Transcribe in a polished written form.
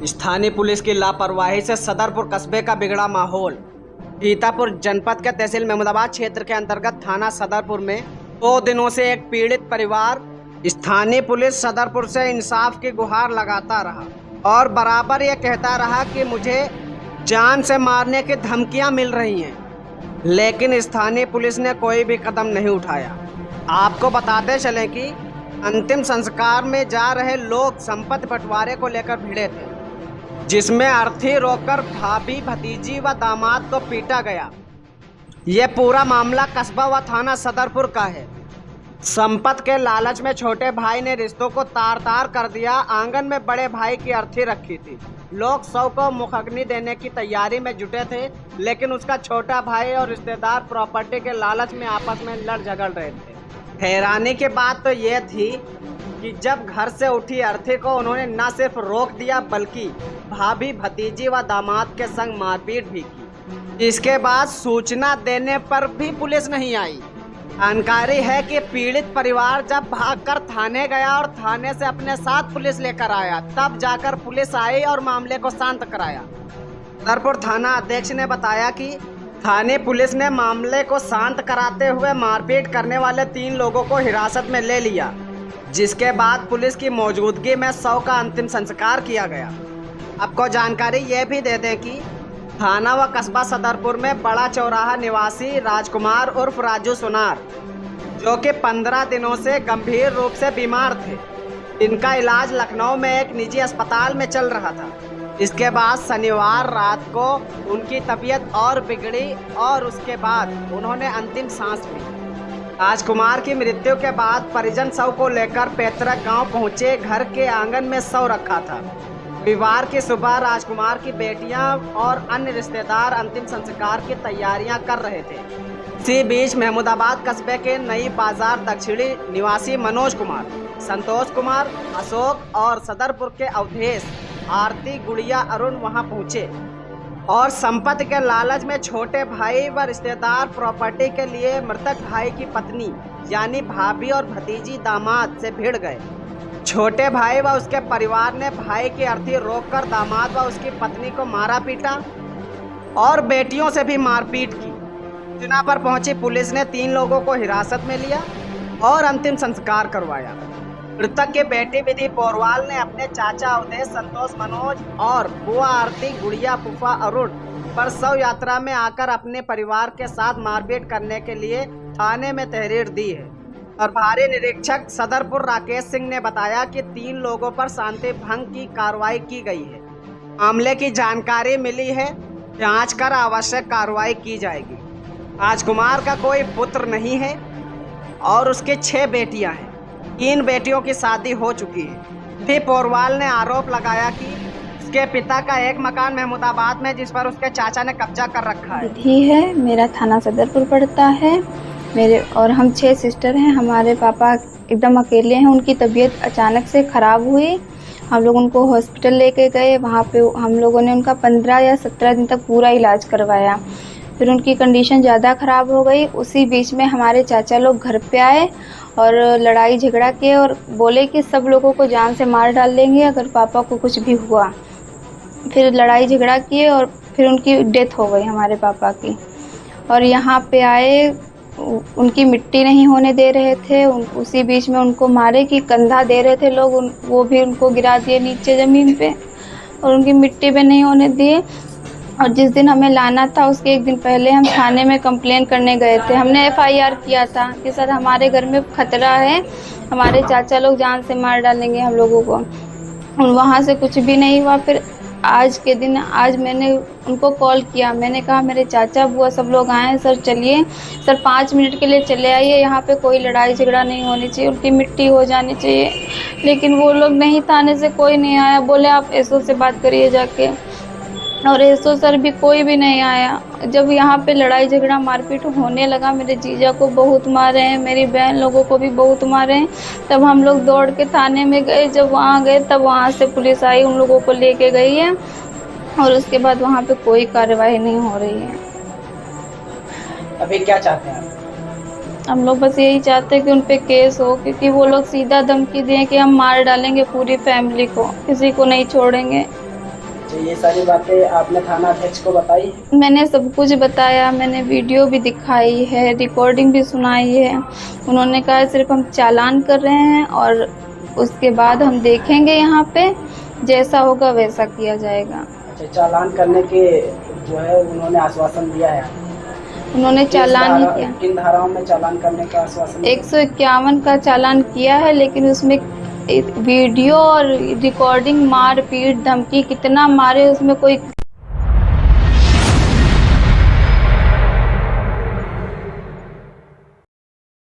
स्थानीय पुलिस की लापरवाही से सदरपुर कस्बे का बिगड़ा माहौल। सीतापुर जनपद के तहसील महमूदाबाद क्षेत्र के अंतर्गत थाना सदरपुर में 2 दिनों से एक पीड़ित परिवार स्थानीय पुलिस सदरपुर से इंसाफ की गुहार लगाता रहा और बराबर ये कहता रहा कि मुझे जान से मारने की धमकियां मिल रही हैं, लेकिन स्थानीय पुलिस ने कोई भी कदम नहीं उठाया। आपको बताते चलें कि अंतिम संस्कार में जा रहे लोग संपत्ति बंटवारे को लेकर भिड़े थे, जिसमें अर्थी रोककर भाभी, भतीजी व दामाद को पीटा गया। ये पूरा मामला कस्बा व थाना सदरपुर का है। संपत्ति के लालच में छोटे भाई ने रिश्तों को तार तार कर दिया। आंगन में बड़े भाई की अर्थी रखी थी। लोग शव को मुखग्नि देने की तैयारी में जुटे थे, लेकिन उसका छोटा भाई और रिश्तेदार प्रॉपर्टी के लालच में आपस में लड़ झगड़ रहे थे। हैरानी की बात तो यह थी कि जब घर से उठी अर्थी को उन्होंने न सिर्फ रोक दिया, बल्कि भाभी, भतीजी व दामाद के संग मारपीट भी की। इसके बाद सूचना देने पर भी पुलिस नहीं आई। जानकारी है कि पीड़ित परिवार जब भागकर थाने गया और थाने से अपने साथ पुलिस लेकर आया, तब जाकर पुलिस आई और मामले को शांत कराया। सदरपुर थाना अध्यक्ष ने बताया कि थाने पुलिस ने मामले को शांत कराते हुए मारपीट करने वाले 3 लोगों को हिरासत में ले लिया, जिसके बाद पुलिस की मौजूदगी में शव का अंतिम संस्कार किया गया। आपको जानकारी ये भी दे दें कि थाना व कस्बा सदरपुर में बड़ा चौराहा निवासी राजकुमार उर्फ राजू सुनार, जो कि 15 दिनों से गंभीर रूप से बीमार थे, इनका इलाज लखनऊ में एक निजी अस्पताल में चल रहा था। इसके बाद शनिवार रात को उनकी तबीयत और बिगड़ी और उसके बाद उन्होंने अंतिम सांस ली। राजकुमार की मृत्यु के बाद परिजन शव को लेकर पैतृक गांव पहुंचे। घर के आंगन में शव रखा था। रविवार की सुबह राजकुमार की बेटियां और अन्य रिश्तेदार अंतिम संस्कार की तैयारियां कर रहे थे। इसी बीच महमूदाबाद कस्बे के नई बाजार दक्षिणी निवासी मनोज कुमार, संतोष कुमार, अशोक और सदरपुर के अवधेश, आरती, गुड़िया, अरुण वहां पहुंचे और संपत्ति के लालच में छोटे भाई व रिश्तेदार प्रॉपर्टी के लिए मृतक भाई की पत्नी यानी भाभी और भतीजी दामाद से भिड़ गए। छोटे भाई व उसके परिवार ने भाई की अर्थी रोककर दामाद व उसकी पत्नी को मारा पीटा और बेटियों से भी मारपीट की। सूचना पर पहुंची पुलिस ने 3 लोगों को हिरासत में लिया और अंतिम संस्कार करवाया। मृतक के बेटी विधि पोरवाल ने अपने चाचा अवधेश, संतोष, मनोज और बुआ आरती, गुड़िया, फूफा अरुण पर शव यात्रा में आकर अपने परिवार के साथ मारपीट करने के लिए थाने में तहरीर दी है। प्रभारी निरीक्षक सदरपुर राकेश सिंह ने बताया कि 3 लोगों पर शांति भंग की कार्रवाई की गई है। मामले की जानकारी मिली है, जांच कर आवश्यक कार्रवाई की जाएगी। राजकुमार का कोई पुत्र नहीं है और उसके 6 बेटियां हैं। 3 बेटियों की शादी हो चुकी है। फिर पोरवाल ने आरोप लगाया कि उसके पिता का एक मकान महमूदाबाद में, जिस पर उसके चाचा ने कब्जा कर रखा है। मेरा थाना सदरपुर पड़ता है। मेरे और हम 6 सिस्टर हैं। हमारे पापा एकदम अकेले हैं। उनकी तबीयत अचानक से ख़राब हुई। हम लोग उनको हॉस्पिटल लेके गए। वहाँ पे हम लोगों ने उनका 15 या 17 दिन तक पूरा इलाज करवाया। फिर उनकी कंडीशन ज़्यादा ख़राब हो गई। उसी बीच में हमारे चाचा लोग घर पे आए और लड़ाई झगड़ा किए और बोले कि सब लोगों को जान से मार डाल देंगे अगर पापा को कुछ भी हुआ। फिर लड़ाई झगड़ा किए और फिर उनकी डेथ हो गई हमारे पापा की। और यहाँ पे आए, उनकी मिट्टी नहीं होने दे रहे थे। उसी बीच में उनको मारे कि कंधा दे रहे थे लोग, वो भी उनको गिरा दिए नीचे ज़मीन पे और उनकी मिट्टी पे नहीं होने दिए। और जिस दिन हमें लाना था उसके 1 दिन पहले हम थाने में कंप्लेन करने गए थे। हमने FIR किया था कि सर हमारे घर में खतरा है, हमारे चाचा लोग जान से मार डालेंगे हम लोगों को। और वहाँ से कुछ भी नहीं हुआ। फिर आज के दिन आज मैंने उनको कॉल किया। मैंने कहा मेरे चाचा बुआ सब लोग आए हैं, सर चलिए, सर 5 मिनट के लिए चले आइए, यहाँ पे कोई लड़ाई झगड़ा नहीं होनी चाहिए, उनकी मिट्टी हो जानी चाहिए। लेकिन वो लोग नहीं, थाने से कोई नहीं आया। बोले आप SO से बात करिए जाके, और SO सर भी कोई भी नहीं आया। जब यहाँ पे लड़ाई झगड़ा मारपीट होने लगा, मेरे जीजा को बहुत मारे हैं, मेरी बहन लोगों को भी बहुत मारे हैं। तब हम लोग दौड़ के थाने में गए। जब वहाँ गए तब वहाँ से पुलिस आई, उन लोगों को लेके गई है और उसके बाद वहाँ पे कोई कार्रवाई नहीं हो रही है। अभी क्या चाहते हैं आप? हम लोग बस यही चाहते हैं कि उन पे केस हो, क्योंकि वो लोग सीधा धमकी दिए कि हम मार डालेंगे पूरी फैमिली को, किसी को नहीं छोड़ेंगे। अच्छा, ये सारी बातें आपने थाना अध्यक्ष को बताई? मैंने सब कुछ बताया, मैंने वीडियो भी दिखाई है, रिकॉर्डिंग भी सुनाई है। उन्होंने कहा सिर्फ हम चालान कर रहे हैं और उसके बाद हम देखेंगे, यहाँ पे जैसा होगा वैसा किया जाएगा। अच्छा, चालान करने के जो है उन्होंने आश्वासन दिया है? उन्होंने चालान ही किया। किन धाराओं में चालान करने का आश्वासन दिया? 151 का चालान किया है, लेकिन उसमें वीडियो और रिकॉर्डिंग, मार पीट धमकी कितना मारे उसमें कोई